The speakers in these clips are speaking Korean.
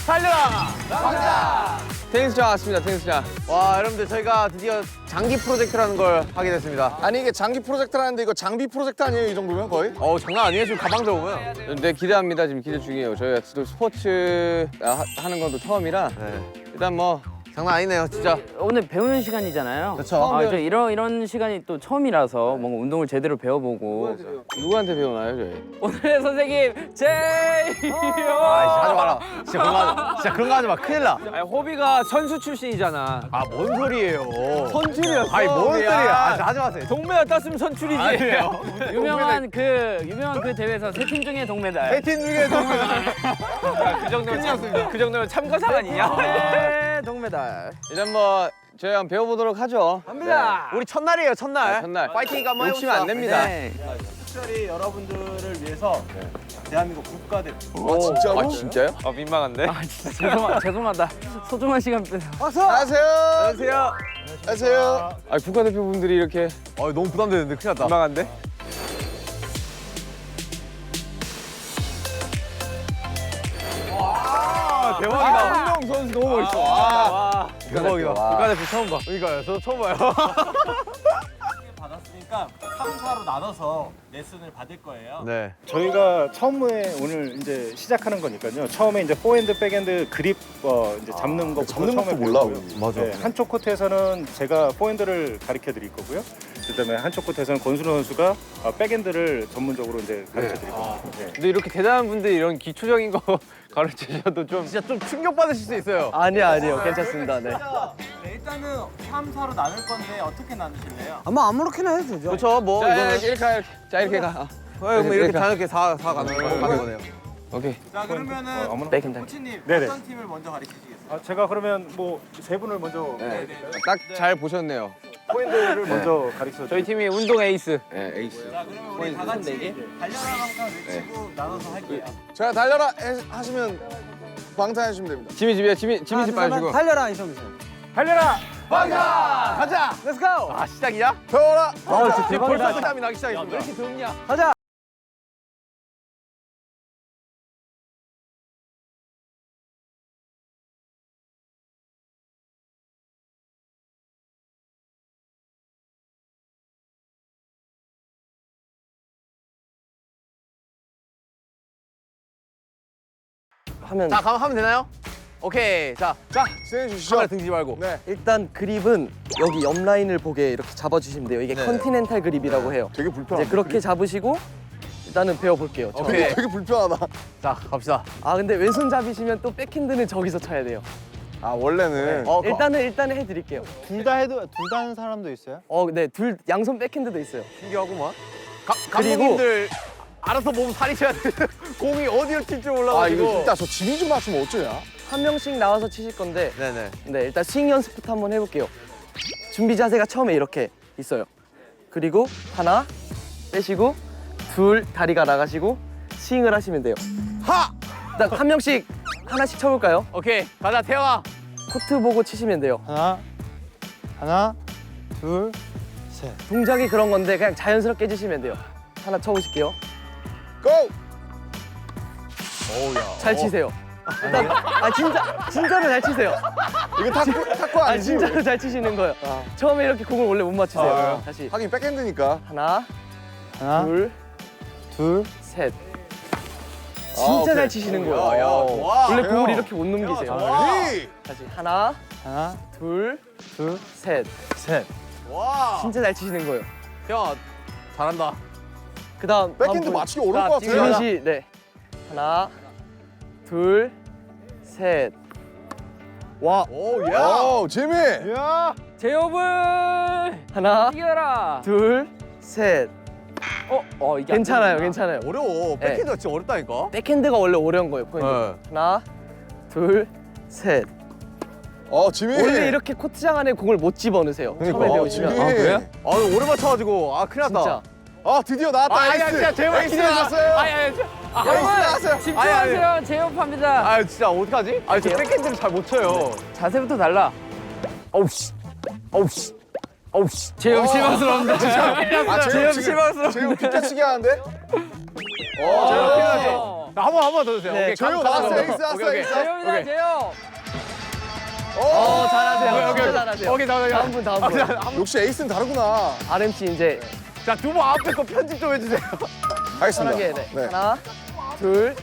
달려라! 테니스장 왔습니다, 테니스장. 와, 여러분들 저희가 드디어 장기 프로젝트라는 걸 하게 됐습니다. 아니 이게 장기 프로젝트라는데 이거 장비 프로젝트 아니에요? 이 정도면 거의? 장난 아니에요. 지금 가방 들어오면. 네, 기대합니다. 지금 기대 중이에요. 저희가 또 스포츠 하는 건 또 처음이라 일단 뭐 장난 아니네요, 진짜. 오늘 배우는 시간이잖아요. 그렇죠. 아, 저 이런 시간이 또 처음이라서 뭔가 운동을 제대로 배워보고. 누구한테 배우나요, 저희? 오늘의 선생님 제이. 하지 마라. 진짜 그런 거 하지 마. 큰일 나. 아니, 호비가 선수 출신이잖아. 아, 뭔 소리예요. 선출이었어. 아니, 뭔 소리야. 하지 마세요. 동메달 땄으면 선출이지. 아니에요. 유명한 그 대회에서 세 팀 중에 동메달. 세팀 중에 동메달. 그 정도면 참가상 아니냐? 네, 동메달. 일단 뭐 저희 한번 배워보도록 하죠. 갑니다. 우리 첫날이에요, 첫날. 네, 첫날. 파이팅 한번 놓치면 안 됩니다. 네. 특별히 여러분들을 위해서 대한민국 국가대표 아 진짜로? 아, 진짜요? 아, 민망한데. 아 진짜 죄송하다. 소중한 시간 빼서. 안녕하세요. 안녕하세요. 안녕하세요. 아, 국가대표분들이 이렇게 너무 부담되는데 큰일 났다. 민망한데? 대박이다. 홍명 선수 너무 멋있어. 와, 대박이다. 와. 국가대표 처음 봐. 그러니까요. 저도 처음 봐요. 받았으니까 3사로 나눠서 레슨을 받을 거예요. 네. 저희가 처음에 오늘 이제 시작하는 거니까요. 처음에 이제 포핸드, 백핸드 그립 이제 잡는 거 잡는 것도 몰라, 우리. 맞아. 한쪽 코트에서는 제가 포핸드를 가르쳐 드릴 거고요. 그다음에 한쪽 코트에서는 권순호 선수가 백핸드를 전문적으로 이제 가르쳐 드릴 거예요. 네. 근데 이렇게 대단한 분들이 이런 기초적인 거 가르치셔도 좀 진짜 좀 충격 받으실 수 있어요. 아니요 괜찮습니다. 네. 네, 일단은 3사로 나눌 건데 어떻게 나누실래요? 그렇죠. 뭐 자, 이거는 이렇게 가, 이렇게. 자, 이렇게 가. 뭐 이렇게 자유롭게 4 가는 거네요. 오케이. 자, 그러면은 아무나. 백핸드. 코치님 네네. 어떤 팀을 먼저 가르치시겠어요? 제가 그러면 뭐 세 분을 먼저 딱 잘 보셨네요. 포핸드를 먼저 가르쳐 저희 팀이 운동 에이스. 네, 에이스. 자, 그러면 우리 다 같이 달려라 방탄 외치고 나눠서 할게요. 제가 달려라 하시면 방탄해 주시면 됩니다. 지미 집이야, 지미 집 빠지고. 달려라 이성규 씨. 달려라! 방가! 가자! Let's go. 아, 시작이야? 배워라. 진짜 지금 벌써 땀이 나기 시작했습니다. 왜 이렇게 덥냐? 가자. 하면 자, 가면 하면 되나요? 오케이. 자, 자 진행해 주시죠. 카메라 등지 말고. 네. 일단 그립은 여기 옆 라인을 보게 이렇게 잡아주시면 돼요. 이게 컨티넨탈 그립이라고 해요. 되게 불편하다. 이제 그렇게 잡으시고 일단은 배워볼게요. 오케이. 되게 불편하다. 자, 갑시다. 아 근데 왼손 잡이시면 또 백핸드는 저기서 쳐야 돼요. 아 원래는 일단은 해드릴게요. 둘 다 하는 사람도 있어요? 네, 둘 양손 백핸드도 있어요. 신기하구만. 그리고- 감독님들 알아서 몸 살이셔야 돼. 공이 어디로 튈줄 몰라가지고. 아 이거 진짜 저 지미 좀 맞추면 어쩌냐? 한 명씩 나와서 치실 건데 네네. 네, 일단 스윙 연습부터 한번 해볼게요. 준비 자세가 처음에 이렇게 있어요. 그리고 하나 빼시고 둘 다리가 나가시고 스윙을 하시면 돼요. 하! 일단 한 명씩 하나씩 쳐볼까요? 오케이. 가자, 태영아. 코트 보고 치시면 돼요. 하나, 둘. 동작이 그런 건데 그냥 자연스럽게 해주시면 돼요. 하나 쳐보실게요. 고! 잘 치세요. 일단 진짜로 잘 치세요. 이거 탁구 아 아니지? 진짜로 잘 치시는 거예요. 처음에 이렇게 공을 원래 못 맞추세요. 아, 다시 하긴 백핸드니까. 하나, 둘, 셋. 아, 진짜 오케이. 잘 치시는 거예요. 야, 좋아. 원래 공을 형. 이렇게 못 넘기세요. 네. 다시 하나, 둘, 셋. 와. 진짜 잘 치시는 거예요. 태영아, 잘한다. 그다음 백핸드 맞추기 어려울 것 같아요. 지민 씨, 네. 하나, 둘, 셋. 와, 오, 야. 오 지미. 제협을 하나, 이겨라. 둘, 셋. 이게 안 괜찮아요, 되는구나. 괜찮아요. 어려워. 네. 백핸드가 진짜 어렵다니까. 백핸드가 원래 어려운 거예요, 포인트. 네. 하나, 둘, 셋. 지미. 원래 이렇게 코트장 안에 공을 못 집어넣으세요. 처음에 배우시면. 지미. 아, 오래 맞춰가지고. 아, 큰일 났다. 진짜. 드디어 나왔다. 아니, 에이스. 진짜 제발 에이스 기대해줘. 나왔어요. 아니, 에이스 나왔어요. 집중하세요. 제협합니다. 아, 진짜 어떡하지? 아, 저 백핸드를 잘 못 쳐요. 자세부터 달라. 제형 실망스러운데. 제형 실망스러워. 제형 비켜치기 하는데? 제형 한 번 더 주세요. 네, 오케이. 조용 나왔어. 에이스 나왔어. 에이스. 재영이다 재영. 잘하세요. 오케이, 진짜 오케이. 잘하세요. 오케이, 다음 분, 다음 분. 역시 에이스는 다르구나. RMC 이제 자, 두 분 앞에 거 편집 좀 해주세요. 하겠습니다. 편하게. 네. 네. 하나, 둘.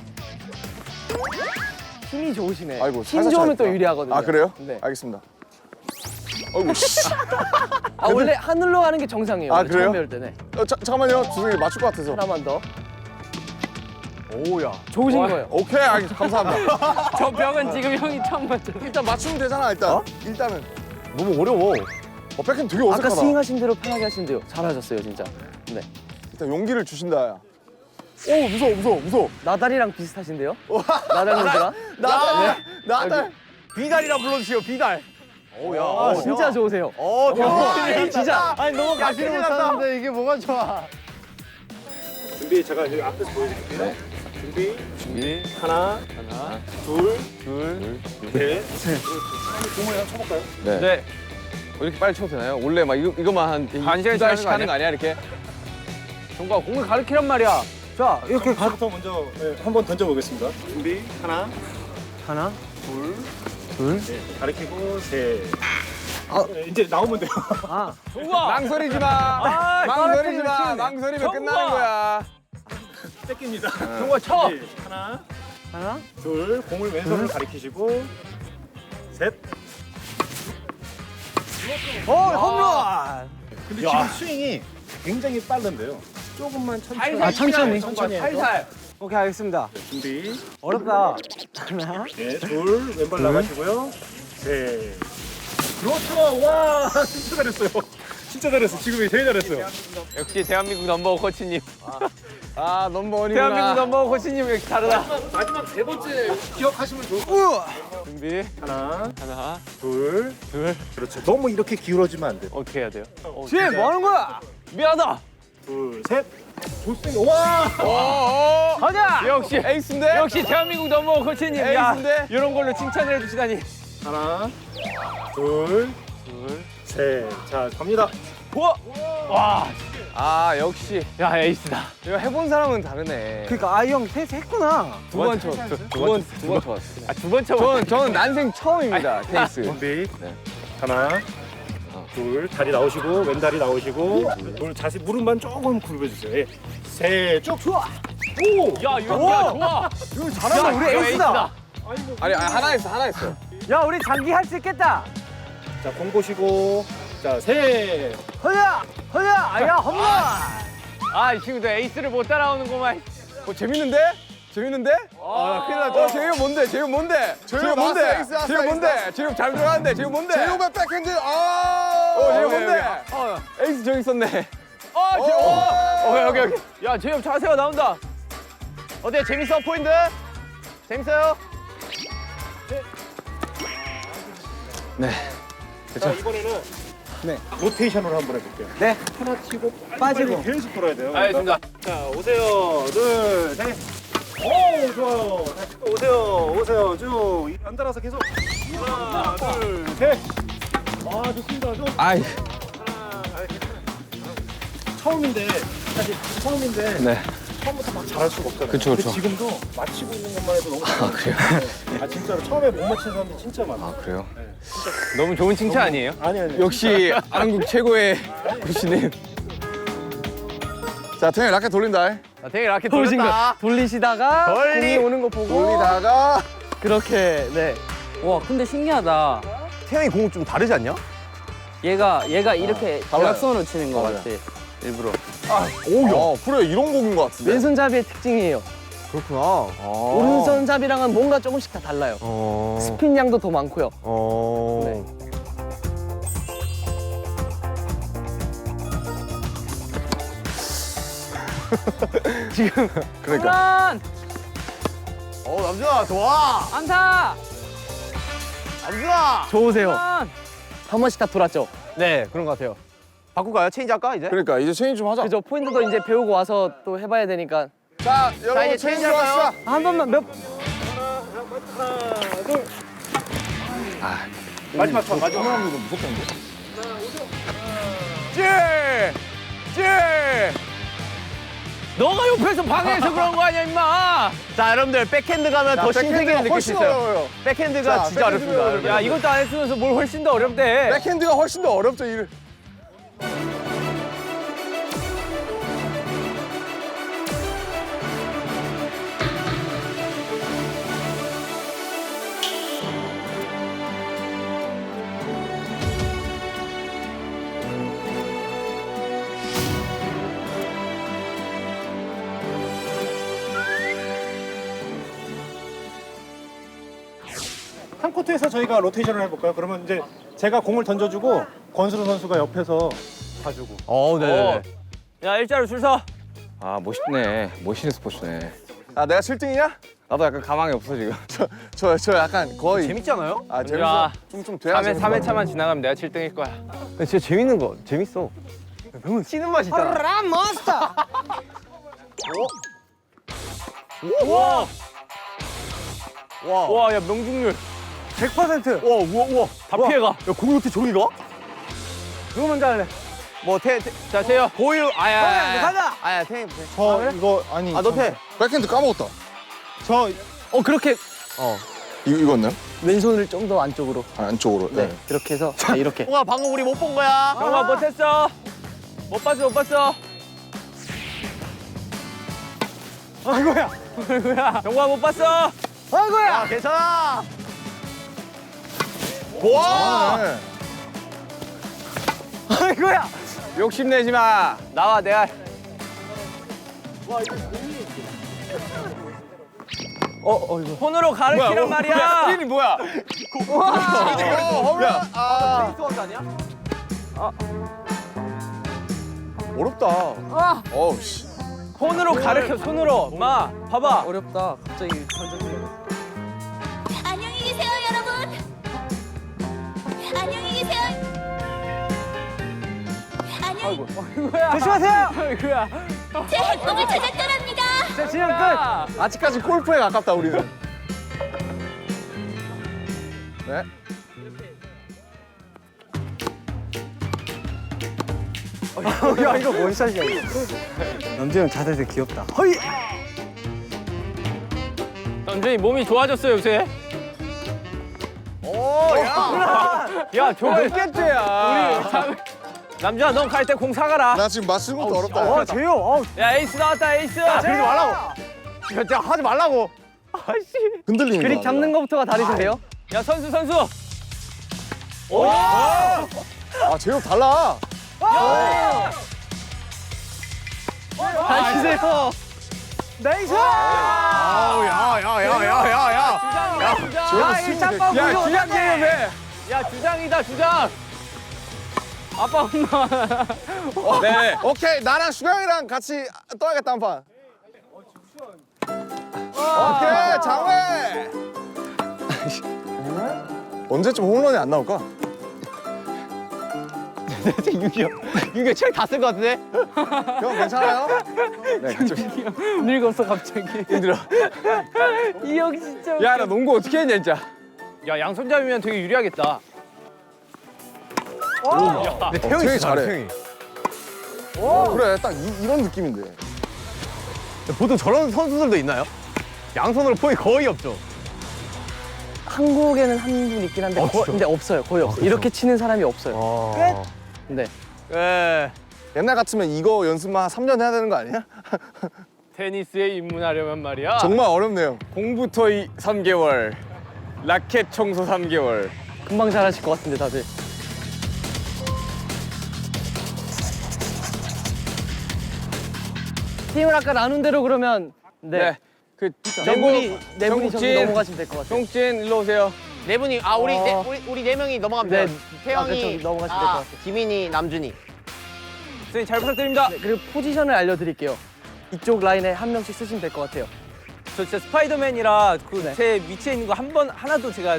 힘이 좋으시네. 아이고, 힘 살살 좋으면 또 차있다. 유리하거든요. 아 그래요? 네. 알겠습니다. 어이구 씨. 아 원래 하늘로 가는 게 정상이에요. 아, 원래 그래요? 처음 배울 때는. 잠깐만요. 주둥이 맞출 것 같아서. 하나만 더. 오야. 좋으신 거예요. 오케이, 감사합니다. 저 벽은 지금 형이 처음 맞죠. 일단 맞추면 되잖아. 일단. 일단은. 너무 어려워. 백핸드 되게 아까 어색하다. 스윙하신 대로 편하게 하시면 돼요. 잘하셨어요 진짜. 네. 일단 용기를 주신다. 야. 오 무서워. 나달이랑 비슷하신데요? 나달 선수랑? 나달. 비달이라 불러주세요. 비달. 오야. 아, 진짜 좋으세요. 진짜. 아니 너무 가지를 못하는데 이게 뭐가 좋아. 준비 제가 여기 앞에서 보여드릴게요. 준비. 하나, 둘, 셋. 공을 한번 쳐볼까요? 네. 이렇게 빨리 쳐도 되나요? 원래 막 이거만 한 시간씩 달씩 하는 거 아니야 이렇게? 정과 공을 가르치란 말이야. 자, 이렇게 가부터 먼저 한번 던져보겠습니다. 준비. 하나, 둘, 네, 가리키고 셋. 네, 이제 나오면 돼요. 망설이지 마. 망설이지 마. 망설이면 끝나는 거야. 뺏깁니다. 정과 쳐. 준비. 하나, 둘, 공을 왼손으로 가리키시고 셋. 홈런. 근데 지금 스윙이 굉장히 빠른데요. 조금만 천천히. 아, 천천히. 천천히 해서. 살살. 오케이 알겠습니다. 준비. 어렵다. 네, 둘, 왼발 나가시고요. 셋. 그렇죠. 와, 진짜 잘했어요. 진짜 잘했어. 지금이 제일 잘했어요. 역시 대한민국 넘버원 코치님. 아 넘버원이구나. 대한민국 넘버원 코치님 역시 다르다. 마지막 세 번째 기억하시면 좋을 것 같아요. 준비. 하나, 하나. 둘. 그렇죠. 너무 이렇게 기울어지면 안 돼요. 어떻게 해야 돼요? 지금 뭐 하는 거야? 미안하다. 둘, 셋. 좋습니다. 와! 가자. 역시 에이스인데. 역시 대한민국 넘버원 코치님. 야, 에이스인데? 이런 걸로 칭찬을 해주시다니. 하나, 둘, 셋. 자, 갑니다. 와, 아 역시. 야 에이스다. 이거 해본 사람은 다르네. 그러니까 아이형 했구나. 두 번 쳤어. 두번 쳤어. 두 번 쳐. 저는 난생 처음입니다. 테니스. 준비. 네. 하나, 둘, 다리 나오시고, 왼다리 나오시고, 둘, 자세 무릎만 조금 굽혀주세요. 예. 셋, 쭉 좋아. 오! 야 윤기야 좋아. 잘한다. 우리 에이스다. 아니 하나 했어. 야 우리 장기 할 수 있겠다. 자, 공 보시고, 자, 셋. 허야. 아야 홈런. 아 지금 너 에이스를 못 따라오는구만. 재밌는데? 아 큰일 났다. 재유 뭔데? 재유 나왔어, 에이스 나왔어, 재유 뭔데? 재유 잘 들어갔는데. 재유 뭔데? 제이홉의 백핸드. 재유 뭔데? 에이스 저기 있었네. 여기. 야 재엽 자세가 나온다. 어때? 재밌어 포인트? 재밌어요? 자, 이번에는 로테이션으로 한번 해볼게요. 네. 하나 치고 빠지고. 빨리 계속 돌아야 돼요. 알겠습니다. 자, 오세요. 둘, 셋. 오, 좋아요. 다시 또 오세요. 쭉 연달아서 계속. 하나, 둘, 셋. 아, 좋습니다. 좀 아이. 처음인데 사실 처음인데 네. 처음부터 막 잘할 수가 없잖아요. 그쵸. 근데 지금도 맞히고 있는 것만 해도 너무 잘해요. 그래요? 아 진짜로 처음에 못 맞히는 사람들 진짜 많아. 그래요? 너무 좋은 칭찬 아니에요? 아니. 역시 한국 최고의 코치님. 자, 태형이 라켓 돌린다. 자, 되게 라켓 돌리신 거. 돌렸다. 돌리시다가 공이 오는 거 보고 돌리다가 그렇게 네. 와 근데 신기하다. 태양이 공은 좀 다르지 않냐? 얘가 이렇게 달라요. 대각선으로 치는 거 같아. 일부러. 오야. 그래 이런 곡인 것 같은데. 왼손잡이의 특징이에요. 그렇구나. 오른손잡이랑은 뭔가 조금씩 다 달라요. 스핀 양도 더 많고요. 네. 지금 그러니까. 홈런! 남준아 좋아. 안타! 남준아. 좋으세요. 홈런! 한 번씩 다 돌았죠. 네 그런 것 같아요. 바꿀까요? 체인지 할까 이제? 그러니까 이제 체인 좀 하자. 그죠. 포인트도 이제 배우고 와서 또 해봐야 되니까. 자, 여러분 이제 체인 체인지 좀 할까요? 합시다. 한 번만 몇. 하나, 둘. 마지막 턴 마지막. 너가 옆에서 방해해서 그런 거 아니야 임마. 자 여러분들 백핸드 가면 더 신세계를 느낄 수 훨씬 있어요. 어려워요. 백핸드가 자, 진짜 백핸드가 어렵습니다. 어려워요. 야 이것도 안 했으면서 뭘 훨씬 더 어렵대. 백핸드가 훨씬 더 어렵죠. 일. 한 코트에서 저희가 로테이션을 해볼까요? 그러면 이제 제가 공을 던져주고 권수로 선수가 옆에서 봐주고. 네. 야 일자로 줄 서. 아 멋있네. 멋있는 스포츠네. 아 내가 7등이냐? 나도 약간 가망이 없어 지금. 저 약간 거의 재밌잖아요? 아 재밌어. 야, 좀 돼야 3회 차만 지나가면 내가 7등일 거야. 근데 진짜 재밌는 거 재밌어. 치는 맛이 있잖아. 와 야 명중률 100%. 우와. 다 피해가. 야 공이 어떻게 저기 가? 누구 먼저 할래? 뭐 자 세요. 고유 아야. 가자. 아야 태. 저 이거 아니. 아너 태. 백핸드 까먹었다. 저 그렇게 이거는 왼손을 좀 더 안쪽으로. 안쪽으로. 네. 이렇게 해서 네, 이렇게. 동아 방금 우리 못 본 거야. 정말 못했어. 못 봤어 못 봤어. 아이고야. 정말 못 봤어. 아 괜찮아. 와. 네. 아이고야. 욕심내지 마. 나와 내가. 손으로 가르치란 말이야. 스크린이 뭐야? 야. 어렵다. 어우 씨. 손으로 가르쳐 손으로. 마 봐봐. 어렵다. 갑자기 던져주는 거. 안녕히 계세요, 여러분. 안녕히 계세요. 안녕히 조심하세요. 아이고야. 제 행복을 찾았더랍니다. 자 진영 끝. 아직까지 골프에 가깝다 우리는. 네. 야 이거 원샷이야 이거. 남재형 자세 되게 귀엽다. 허이. 남준이 몸이 좋아졌어 요새. 야 좋아. 몇 개째야? 남준아 넌 갈 때 공 사가라. 나 지금 맞추는 것도 어렵다. 와 재영. 어우. 야 에이스 나왔다 에이스. 그러지 말라고. 진짜 하지 말라고. 흔들리는 그립 거. 잡는 거부터가 다르신데요? 야 선수. 아 제형 달라. 잘 치세요. 나이스. 아우 야야야야야야. 주장. 제형 스윙 되게. 야 주장 개념해. 야 주장이다 주장. 아빠 엄마. 네. 오케이 나랑 슈강이랑 같이 떠야겠다 한 판. 오케이 장외. 언제쯤 홈런이 안 나올까? 유교 책 다 쓴 거 같은데? 형 괜찮아요? 네, 같이. 늙었어 갑자기. 힘들어. 이 형 진짜. 야 나 농구 어떻게 했냐 진짜. 야 양손잡이면 되게 유리하겠다. 태형이 잘해. 그래 딱 이런 느낌인데. 보통 저런 선수들도 있나요? 양손으로 폼이 거의 없죠. 한국에는 한 분 있긴 한데 근데 없어요. 거의 없어요. 이렇게 치는 사람이 없어요. 네. 예. 옛날 같으면 이거 연습만 한 3년 해야 되는 거 아니야? 테니스에 입문하려면 말이야. 정말 어렵네요. 공부터 3개월. 라켓 청소 3개월. 금방 잘하실 것 같은데 다들. 팀을 아까 나눈 대로 그러면 네. 그 네 분이 저기 정국진, 넘어가시면 될 것 같아요. 송진 일로 오세요. 네 분이 우리 네 명이 넘어가면 네. 돼요. 태영이 그쵸, 넘어가시면 될것 같아요. 지민이 남준이. 선생님 잘 부탁드립니다. 네, 그리고 포지션을 알려드릴게요. 이쪽 라인에 한 명씩 쓰시면 될 것 같아요. 저 진짜 스파이더맨이라 그 네. 제 위치에 있는 거 한 번 하나도 제가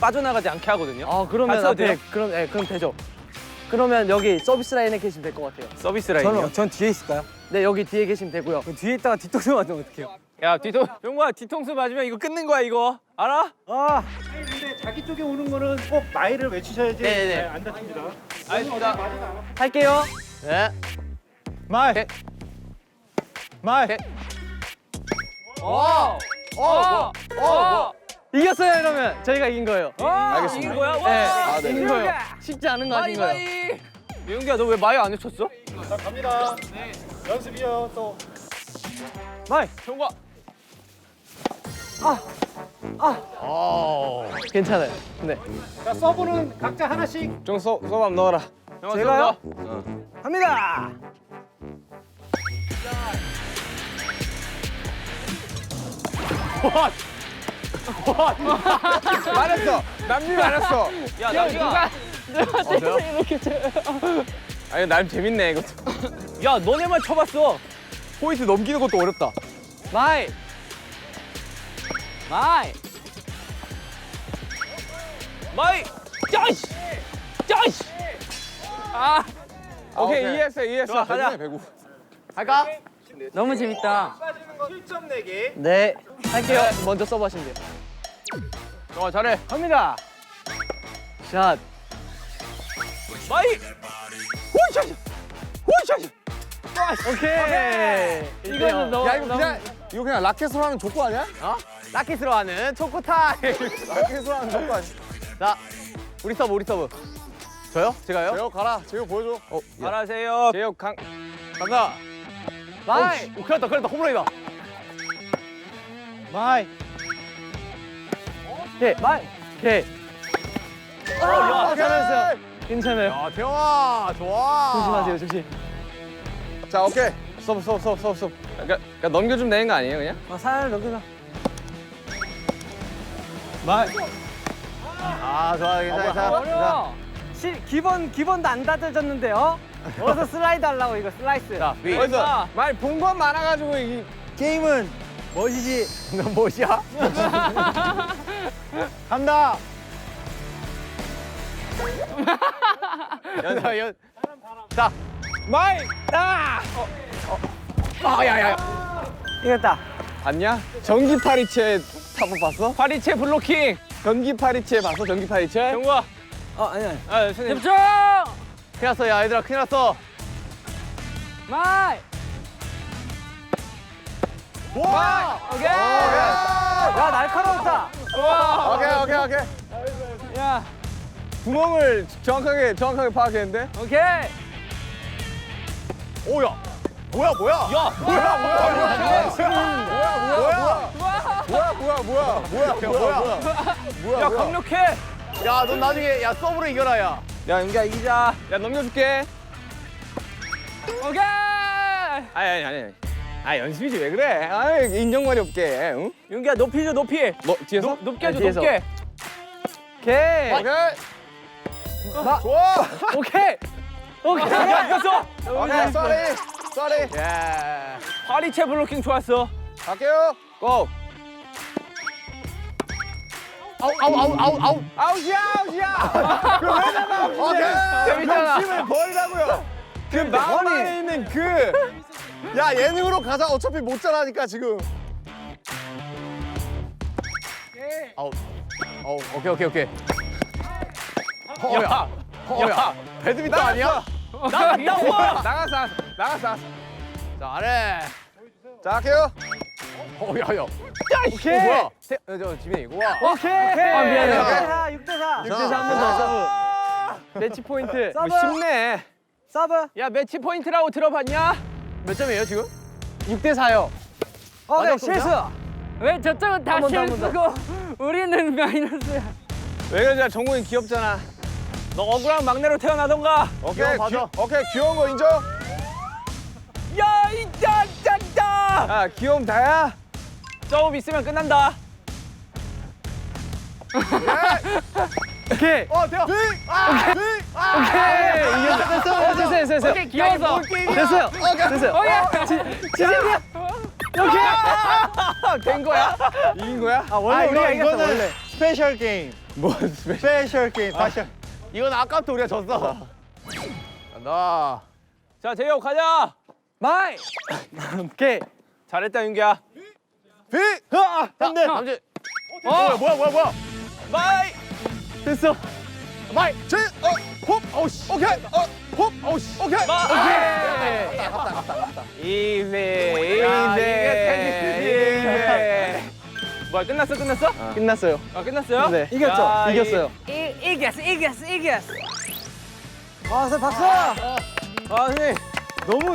빠져나가지 않게 하거든요. 아 그러면 같이 앞에 돼요? 그럼 되죠. 그러면 여기 서비스 라인에 계시면 될 것 같아요. 서비스 라인이요. 전 뒤에 있을까요? 네 여기 뒤에 계시면 되고요. 뒤에 있다가 뒤통수 맞으면 어떡해요? 야 뒤통 용구야 뒤통수 맞으면 이거 끊는 거야 이거 알아? 아. 근데 자기 쪽에 오는 거는 꼭 마이를 외치셔야지 네네. 안 다칩니다. 알겠습니다. 할게요. 네. 마이. 마이. 이겼어요 이러면 저희가 이긴 거예요. 알겠습니다. 이긴 거야? 네, 아, 네. 이긴 거예요. 쉽지 않은 거 하신 거예요. 민규야 너 왜 마이 안 해쳤어? 자 갑니다. 연습이요 또. 마이. 정과. 괜찮아요. 네. 자 서브는 각자 하나씩. 좀 서브 한번 넣어라. 제가요? 갑니다. 말했어. 남미 말했어. 야 남규가. 아니 날 재밌네 이것도. 야 너네만 쳐봤어. 포인트 넘기는 것도 어렵다. 마이. 마이. 마이. 짜이씨. 짜이씨. 아. 오케이 오케이. 이해했어 이해했어. 좋아, 가자. 배구. 할까? 너무 재밌다. 빠지는 거 1점 내기. 네. 할게요. 먼저 서브 하시면 돼요. 정아 잘해. 갑니다. 샷. 마이. 오케이. 이거는 너무 야 이거 그냥 라켓으로 하는 족구 아니야? 라켓으로 하는 초코 타임. 라켓으로 하는 족구 아니야? 자, 우리 서브, 우리 서브. 저요? 제가요? 재호 가라. 재호 보여줘. 잘하세요. 제육 강. 간다. 마이. 오, 큰일 났다, 큰일 났다. 홈런이다. 마이. 오케이. 마이. 오케이. 야, 잘했어요. 괜찮아요. 야, 태영아, 좋아. 조심하세요, 조심. 자 오케이. 서브. 그러니까 넘겨주면 되는 거 아니에요 그냥? 살 넘겨놔. 아, 좋아, 괜찮아. 어려워. 기본도 안 다져졌는데요? 어서 슬라이드 하려고 이거 슬라이스. 자, 위. 어디서 말 본 건 많아가지고 이 게임은 멋이지. 넌 뭐야? 간다. 연. 자, 마이 나. 야야야. 이겼다. 봤냐? 전기 파리채 타고 봤어? 파리채 블로킹. 전기 파리채 봤어? 전기 파리채? 정과. 아니. 아 선생님. 집중. 큰일 났어, 야, 얘들아, 큰일 났어. 마이. 와! 오케이. 야 날카로웠다. 오케이. 야. 구멍을 정확하게 파악했는데? 오케이. 오야. 뭐야? 야. 뭐야? 야 강력해. 야, 넌 나중에 야 서브로 이겨라, 야. 야 윤기야 이기자. 야 넘겨줄게. 오케이. 아니. 아 연습이지 왜 그래? 아 인정머리 없게. 응? 윤기야 높이 줘 높이. 뭐 뒤에서? 높게 해줘 뒤에서. 높게. 오케이. 좋아. 오케이. 야 이겼어. 오케이. 쏘리. 예. 파리채 블로킹 좋았어. 갈게요. 고. 아우. 아웃이야. 오케이. 재밌잖아. 욕심을 버리라고요. 그 마음에 있는 그. 야 예능으로 가자. 어차피 못 자라니까 지금. 오케이. 야. 야, 배드민턴 아니야? 나갔다고. 나갔어. 자, 아래. 자 갈게요. 야야. 오케이. 뭐야? 저 지민이 이거 와. 오케이. 아, 미안해. 6대4. 6대4 한 번 더 서브. 매치 포인트. 뭐 쉽네. 서브. 야 매치 포인트라고 들어봤냐? 몇 점이에요, 지금? 6대4요. 오케이 실수. 왜 저쪽은 다 한번 더, 실수고 우리는 마이너스야. 왜 그러냐 정국이 귀엽잖아. 너 억울한 막내로 태어나던가. 오케이. 맞아. 오케이 귀여운 거 인정. 야 이따. 아 귀여움 다야. 조금 있으면 끝난다. 오케이. 대박. 오케이. 이겼다. 됐어요. 오케이 귀여워서. 됐어요. 됐어요. 지진이야. 오케이. 된 거야? 이긴 거야? 원래 우리가 이겼어 원래. 스페셜 게임. 뭐 스페셜 게임. 다시. 이건 아까부터 우리가 졌어. 간다. 자 재혁 가자. 마이. 오케이. 잘했다 윤기야. 안돼. 남지. 뭐야? 마이. 됐어. 마이. 홉. 어우씨. 오케이. 홉. 어우씨. 오케이. 이제 야, 이게 테니스지. 뭐야 끝났어? 끝났어요. 아 끝났어요? 네. 야, 이겼어요. 이겼어. 박수. 아 선생님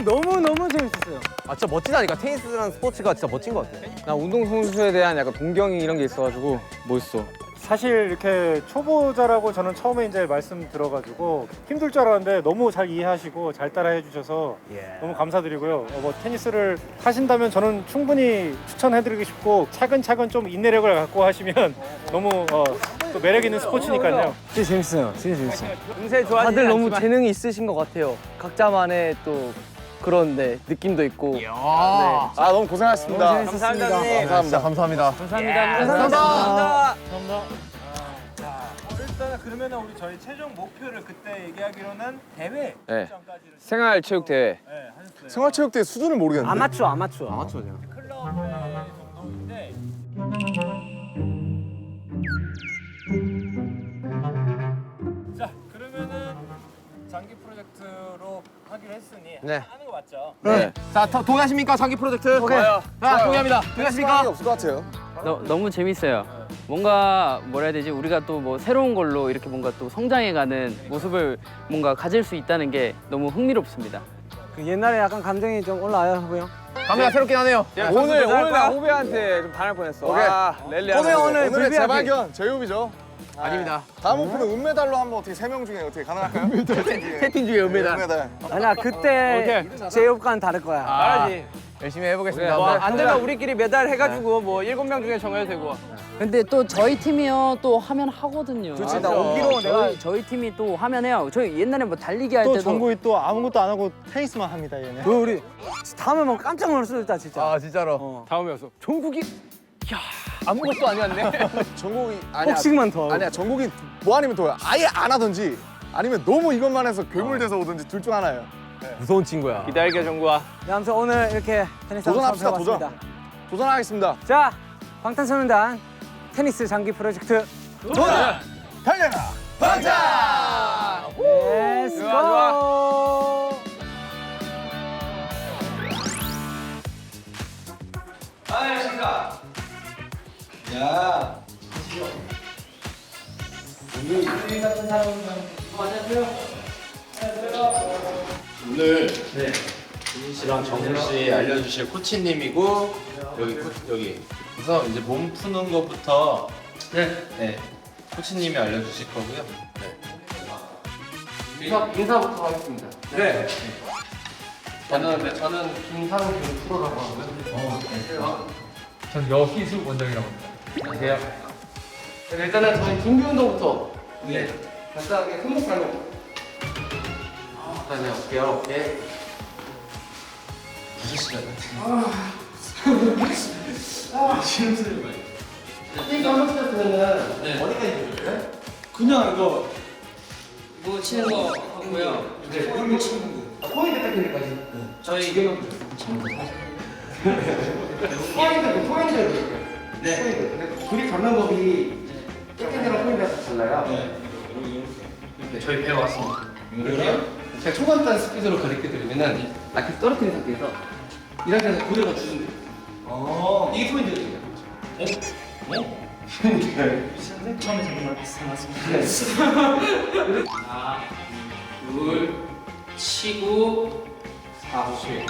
너무 재밌었어요. 아 진짜 멋지다니까. 테니스라는 스포츠가 진짜 멋진 것 같아. 나 운동선수에 대한 약간 동경이 이런 게 있어가지고 멋있어. 사실 이렇게 초보자라고 저는 처음에 이제 말씀 들어가지고 힘들 줄 알았는데 너무 잘 이해하시고 잘 따라해 주셔서 너무 감사드리고요. 뭐 테니스를 하신다면 저는 충분히 추천해드리고 싶고 차근차근 좀 인내력을 갖고 하시면 너무 또 매력 있는 스포츠니까요. 진짜 재밌어요. 운세 좋아지진 다들 너무 않지만. 재능이 있으신 것 같아요. 각자만의 또 그런 느낌도 있고. 아 너무 고생하셨습니다. 감사합니다 선생님. 감사합니다. 감사합니다. 감사합니다. 일단은 그러면은 우리 저희 최종 목표를 그때 얘기하기로는 대회 네. 출전까지를 생활체육대회. 하셨어요. 생활체육대 수준을 모르겠는데. 아마추어. 맞죠, 클럽 정도인데 자 그러면은 장기 프로젝트로 하기로 했으니 네. 하는 거 맞죠? 네. 자, 동의하십니까? 장기 프로젝트. 좋아요. 자, 동의합니다. 생각이 동의하십니까? 없을 것 같아요. 너무 재밌어요. 뭔가 뭐라 해야 되지? 우리가 또 뭐 새로운 걸로 이렇게 뭔가 또 성장해가는 모습을 뭔가 가질 수 있다는 게 너무 흥미롭습니다. 그 옛날에 약간 감정이 좀 올라와요, 후보 형. 감회가 새롭긴 하네요. 오늘 나 후배한테 좀 반할 뻔했어. 오케이. 아, 랠리 후배 하는 거. 오늘 오늘의 불비하게. 재발견 제이홉이죠. 아닙니다. 다음 목표는 은메달로 한번 어떻게 3명 중에 어떻게 가능할까요? 세팅 중에 은메달. 은메달. 아니야, 그때 제이홉과는 다를 거야. 알아지. 열심히 해보겠습니다. 뭐, 안 되면 우리끼리 메달 해가지고 뭐 7명 중에 정해도 되고. 근데 또 저희 팀이요 또 하면 하거든요. 그렇지, 나 오기로 내가 저희 팀이 또 하면 해요. 저희 옛날에 뭐 달리기 할 또 때도 정국이 또 아무것도 안 하고 테니스만 합니다 얘네. 우리 다음에 뭐 깜짝 놀랄 수도 있다, 진짜. 아, 진짜로. 다음에 와서 종국이 아무것도 아니었네. 전국이 아니야. 복식만 더 하고. 아니야. 전국이 뭐 아니면 더야. 아예 안 하든지 아니면 너무 이것만 해서 괴물돼서 오든지 둘 중 하나예요. 무서운 친구야. 기다릴게 정구야. 네, 아무튼 오늘 이렇게 테니스 한번 도전합시다. 해봤습니다. 도전하겠습니다. 자, 방탄소년단 테니스 장기 프로젝트 도전! 달려라! 방탄! Let's go! 오늘 준희 씨랑 정국 씨 알려주실 코치님이고 여기 그래서 이제 몸 푸는 것부터 네 코치님이 알려주실 거고요. 인사부터 하겠습니다. 네. 저는 김상훈 프로라고 하고요. 전 여희수 원장이라고 합니다. 안녕하세요. 일단은 저희 준비 운동부터 간단하게 손목 발목 다녀올게요. 오케이. 6시간 이거 한번 치셨으면은 어디까지 해줄까요? 그냥 이거 뭐 치는 거 하고요. 포인트 테크닉까지. 저희 포인트. 네. 포인트. 그립 잡는 법이 깨끗이랑 포인트가 달라요. 네, 저희 배워왔습니다. 제가 초간단 스피드로 가르쳐드리면은 라켓 떨어뜨린 상태에서 이 상태에서 그대로 주시면 돼요. 이게 포인트거든요. 하나, 둘, 치고 4, 5, 7.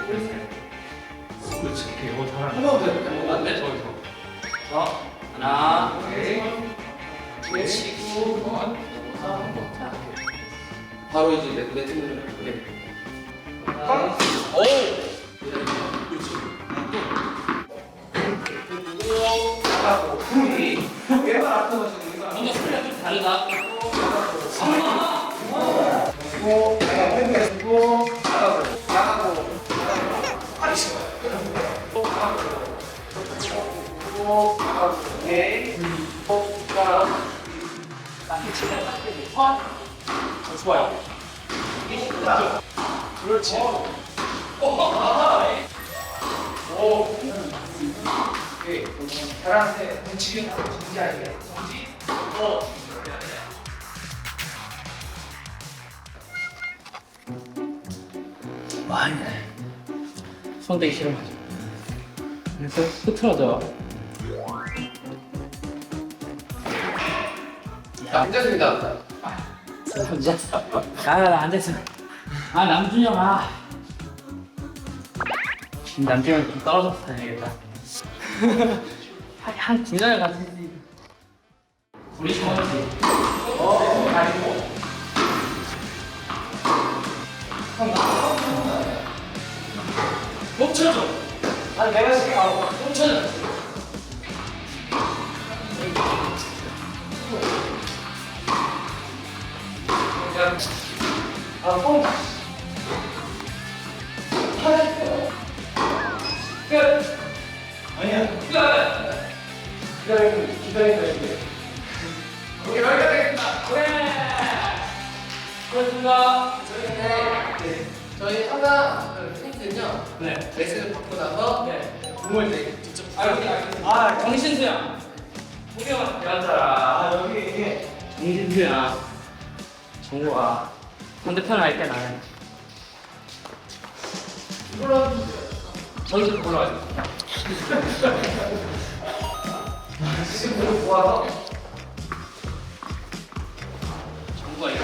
그렇지. 이거 잘하네. 한번 더 해볼까요? 네, 저기서. 자, 하나, 둘, 치고, 자, 바로 이제 내 팀으로 해볼게요. 뭔가 소리가 좀 다르다. 많이 손대기 싫어가지고. 그래서 흐트러져. 앉았습니다. 앉았어. 나 앉았어. 남준이 형, 남준이 형 좀 떨어져서 다녀야겠다. 한 9년을 같이 우리 좋아하지. 멈춰줘. 내가 지금 바로 멈춰줘. 저희 항상 테니스는요. 레슨을 받고 나서 공을 이제 직접 정신수야. 호경아 배웠잖아. 여기 이게 정신수야. 정우아. 반대편을 할게 나는. 저기서 올라가자. 지금 모아서 정우아 이거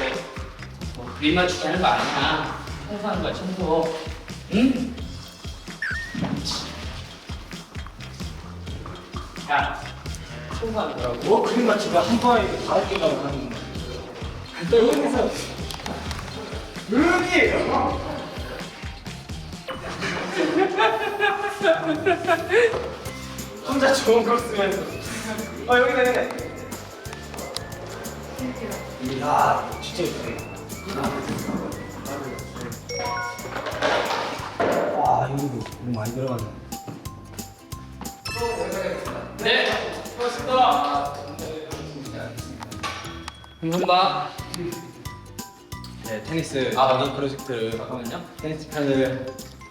뭐 그림 맞추기 하는 거 아니야. 청소하는 거야 청소. 응? 야 청소하는 거라고. 뭐 그림 맞추기 한 번에 다 할게라고 하는 거야. 여기서 혼자 좋은 걸 쓰면서 여기 되네. 이야 진짜 예쁘네. 와 이거 너무 많이 들어가네. 네. 고맙습니다. 감사합니다. 네, 테니스 이 프로젝트를 잠깐만요. 테니스 편을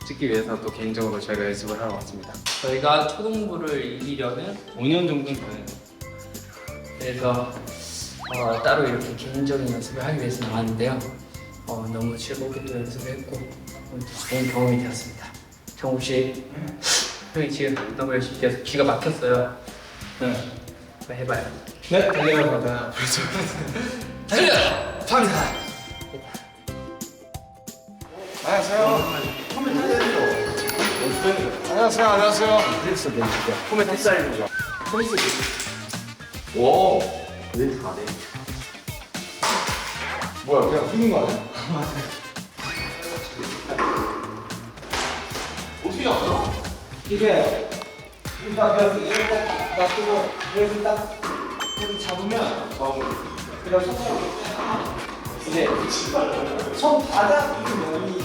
찍기 위해서 또 개인적으로 저희가 연습을 하러 왔습니다. 저희가 초등부를 이기려면 5년 정도 걸려요. 그래서 따로 이렇게 개인적인 연습을 하기 위해서 나왔는데요. 너무 즐겁게 또 연습을 했고 좋은 경험이 되었습니다. 정우 씨, 형이 지금 너무 열심히 뛰어서 기가 막혔어요. 네, 한번 해봐요. 네, 달려가다. 달려! 감사합니다. 안녕하세요. 뭐야, 그냥 휘는 거 아니야? 어떻게 잡았어? 이게 딱 이렇게 놔두고 여기 딱 여기 잡으면 그래서 이제 손 바닥 면이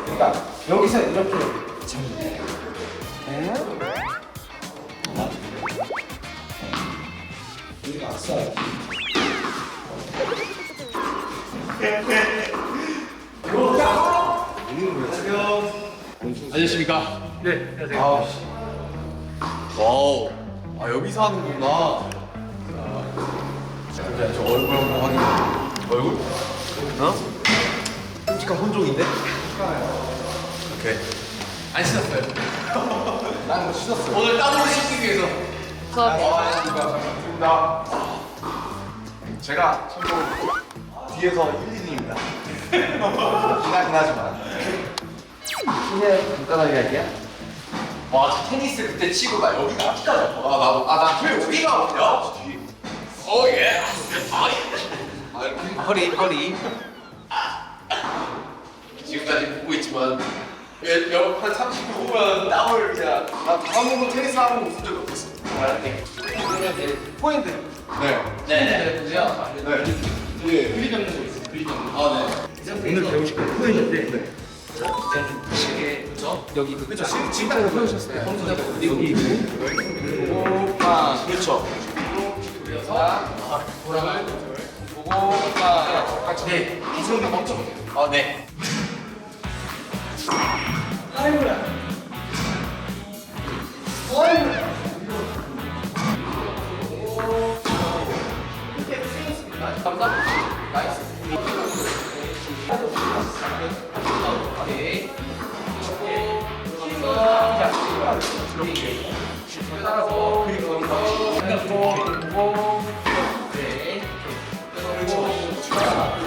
그러니까 여기서 이렇게 잡는 거예요. 여기가 왔어요. 안녕하십니까? 네, 안녕하세요. 와우. 여기서 하는구나. 저 얼굴 한번 확인해. 얼굴? 솔직한 혼종인데? 오케이. 안 씻었어요. 나는 씻었어. 오늘 땀으로 씻기 위해서. 반갑습니다. 제가 참고로 뒤에서 1, 2등입니다. 지나긴 하지만. 그냥 간단하게 할게요. 와, 저 테니스 그때 치고 나 여기가 어디까지 아파? 나왜 여기가 아프냐? 예. 허리. 지금까지 보고 있지만 한 30분 후면 땀을 그냥 나 다음으로 테니스 하는 거 본 적이 없었어. 그러면 이제 포인트. 네. 보세요. 그리 잡는 거 있어요. 그리 잡는 거. 네. 오늘 배우실 거 포인트인데. 시계 그죠? 여기 그죠? 지금 딱 배우셨어요. 여기 그렇죠. 보람을 보고 같이 네. 기승도 멈춰보세요. 네. 감사합니다. 나이스. 따라서 그리고 거기서 그리고 네. 그리고 추가.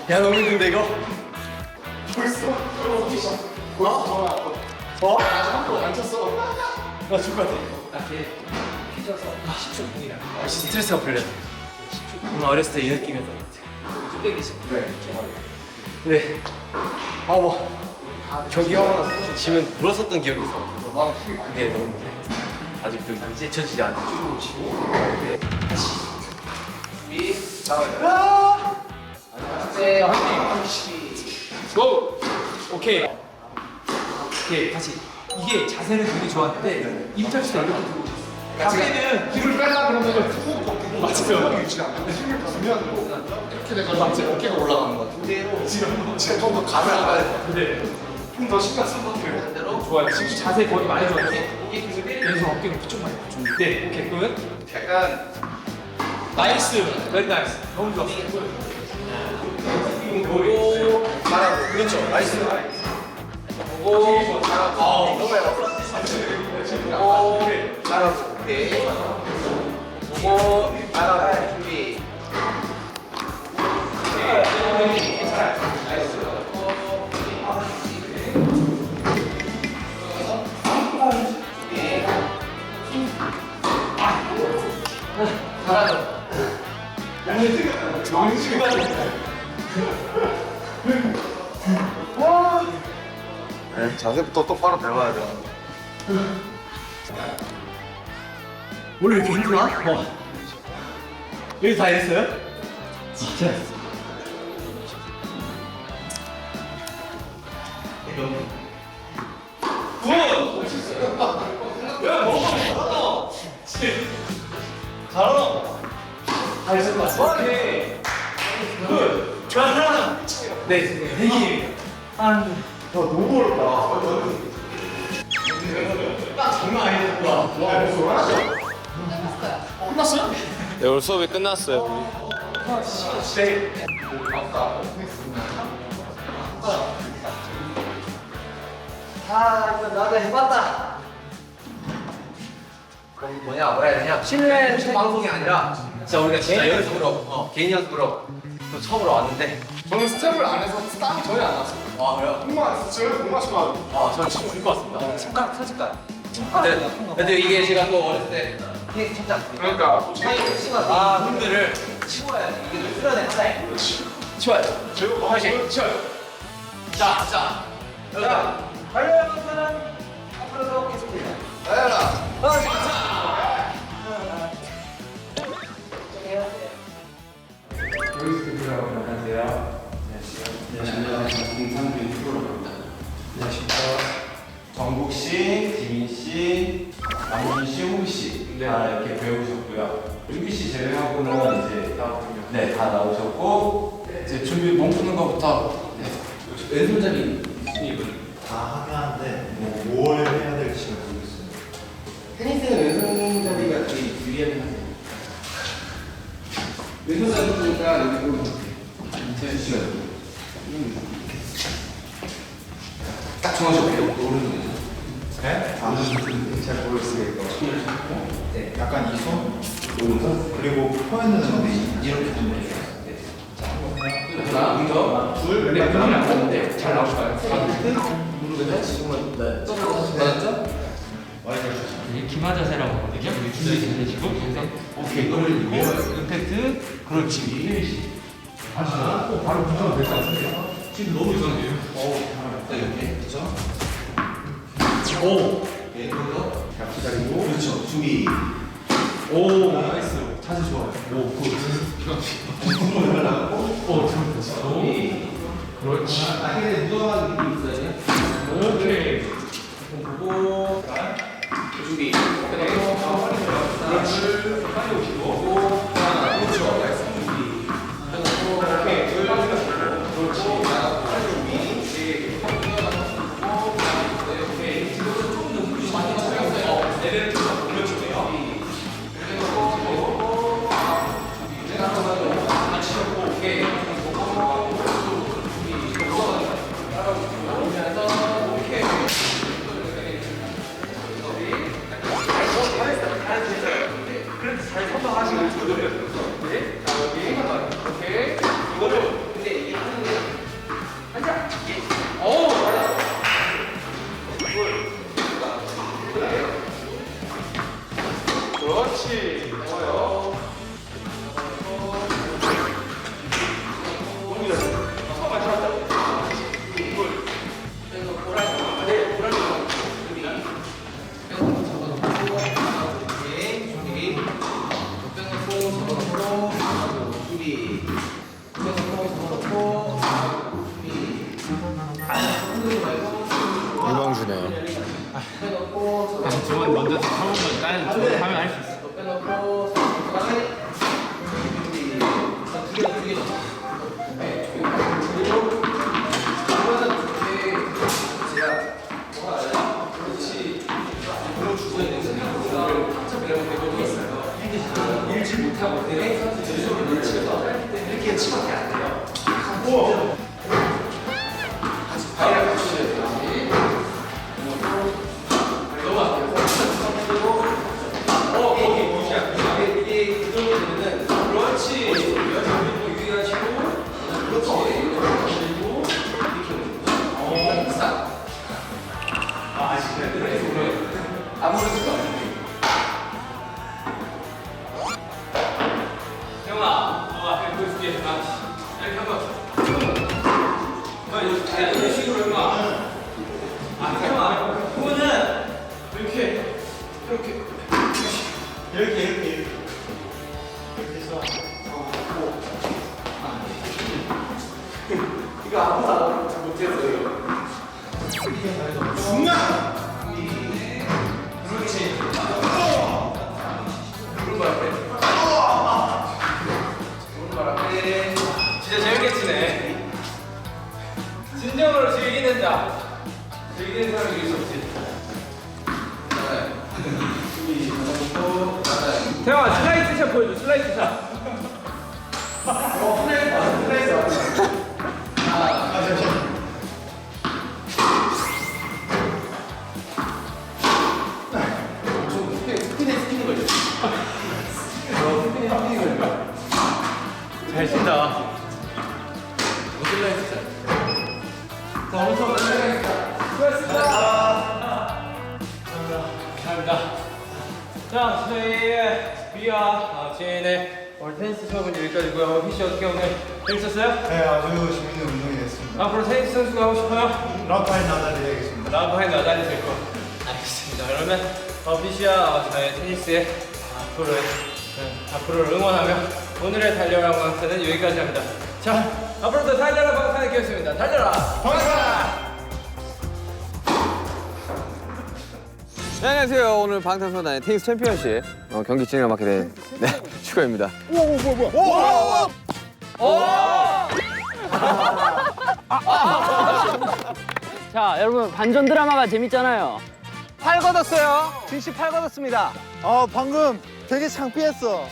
야 너무 힘든데 이거? 벌써? 안 쳤어. 나 죽을 것 같아. 이렇게 휘져서 10초 공이라. 스트레스가 풀려. 오늘 어렸을 때 이 느낌이었던 것 같아요. 쭈빼기 싶어. 네. 아 뭐. 경기 하고 나서 지면 물었었던 기억이 있어. 그게 너무 아직도 잊혀지지 않는. 네. 다시. 준비. 나와요. 네, 고! 오케이. 오케이, 다시. 이게 자세는 되게 좋았는데 입찰 때 이렇게 들고 자세는 힘을 빼려 그러면 훅 맞으면 유지가 안 돼. 힘을 주면 이렇게 돼서 이제 어깨가 올라가는 거 같아. 지금 좀더 가면 안 가야 돼. 좀더 신경 써서 어, 좋아요. 지금 자세 거의 많이 좋았는데 왼손 어깨가 그쪽 많이 맞춰. 네, 오케이. 그러면 약간 나이스. very 나이스. 너무 좋았어. 그리고 잘하고 그렇죠. 나이스. 오, 잘하고 너무 잘하고 잘하고 오케이. 보고 잘하고 준비. 자세부터 똑바로 배워야 돼. 원래 이렇게 힘들어? 여기 다 했어요? 진짜. 네, 대기. 너무 어렵다. 딱 장난 아니야. 끝났어요? 네, 오늘 수업이 끝났어요. 아 이거 나도 해봤다. 그럼 뭐라 해야 되냐? 실내 방송이 아니라 진짜 우리가 진짜 연습으로 개인 연습으로 또 처음으로 왔는데 저는 스텝을 안 해서 땀이 전혀 안 났어요. 아 그래요? 공만 안 썼어요? 공만 쓰면 저는 진짜 죽을 것 같습니다. 손가락 터질까요? 근데 이게 제가 또 어렸을 때 이게 쳤지 않습니까? 그러니까 아 분들을 치워야 돼. 이게 풀어내 스타일. 치워야 돼. 다시 치워요. 자. 달려요 사람 앞으로 가보겠습니다. 나야라. 정국 씨, 지민 씨, 남준 씨, 호우 씨 다 이렇게 배우셨고요. 윤기 씨 제외하고는 이제 다 나오셨고 이제 준비 몸 푸는 거부터 왼손잡이 다 하긴 하는데 뭘 해야 될지 모르겠어요. 테니스는 왼손잡이가 되게 유리하긴 한데 왼손잡이니까 여기도 재현 씨가 딱 정하셨고요. 오른손. 네? 잘 모르겠어요 이거. 네. 약간 이 손, 오른손 그리고 포핸드는 근데 이렇게 좀 해줘요. 하나, 먼저 둘, 근데 왼손이 안 맞는데 잘 나올까요? 무릎에서 지금은 맞았죠? 기마 자세라고 하거든요. 준비 잘 되시고 그래서 오케이 이거를 임팩트 그렇지. 바로 붙여도 될 것 같은데요? 지금 너무 이상해요. 이렇게 그렇죠? 오, 예, 그리고 기다리고 그렇죠. 준비. 오, 나이스. 자세 좋아요. 오, 굿. 오, 좋았어. 그렇지. 나에게 묻어가는 느낌이 있어요. 오케이. 보고 준비. 그렇지. 빨리 오시고. 하나, 그렇죠. 준비. 오케이. 그렇지. 먼저 잡으면 나는 하면 할 수 있어. 빼놓고 두개 그리고 이거는 제가 뭐가 아니라 그렇지 이걸로 주고 있는 거를 이렇게 되고 있어요. 일지 못하고 내가 손을 치면서 이렇게 치밖에 안 돼요. 같이 발을 같이 해야 돼요. 너무 안 돼요. 이게 그 정도 되면은 그렇지. 여자분도 유의하시고 그렇지. 그리고 이렇게 비싸. 그래. 아무래도 형아, 너가 앞에 보여줄게. 이렇게 한번. 이런 식으로 형아. 형아, 그거는 이렇게 이거 아무나 못했어요. 그렇지. 오른발 앞에. 오른발 앞에. 진짜 재밌게 치네. 진정으로 즐기는 자. 즐기는 사람이 이길 수 없지. 태영아, 슬라이스 샷 보여줘. 슬라이스 샷. 잘 친다. 감사합니다. 자, 저희의 비아 지인의 오늘 테니스 수업은 여기까지고요. 피씨 어떻게 오늘 재밌었어요? 네, 아주 재밌는 운동이 됐습니다. 앞으로 테니스 선수가 하고 싶어요? 라파엘 나달이 되겠습니다. 라파엘 나달이 될 거. 알겠습니다. 그러면 피씨와 저의 테니스의 앞으로를 응원하며 오늘의 달려라 방탄은 여기까지 합니다. 자, 앞으로도 달려라 방탄의 기였습니다. 달려라 방탄! 네, 안녕하세요. 오늘 방탄소년단의 테니스 챔피언십 경기 진행을 맡게 된 축구입니다. 자, 여러분 반전 드라마가 재밌잖아요. 팔 걷었어요. 진씨 팔 걷었습니다. 방금 되게 창피했어.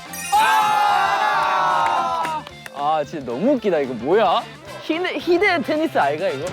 아, 진짜 너무 웃기다. 이거 뭐야? 희대 테니스 아이가 이거?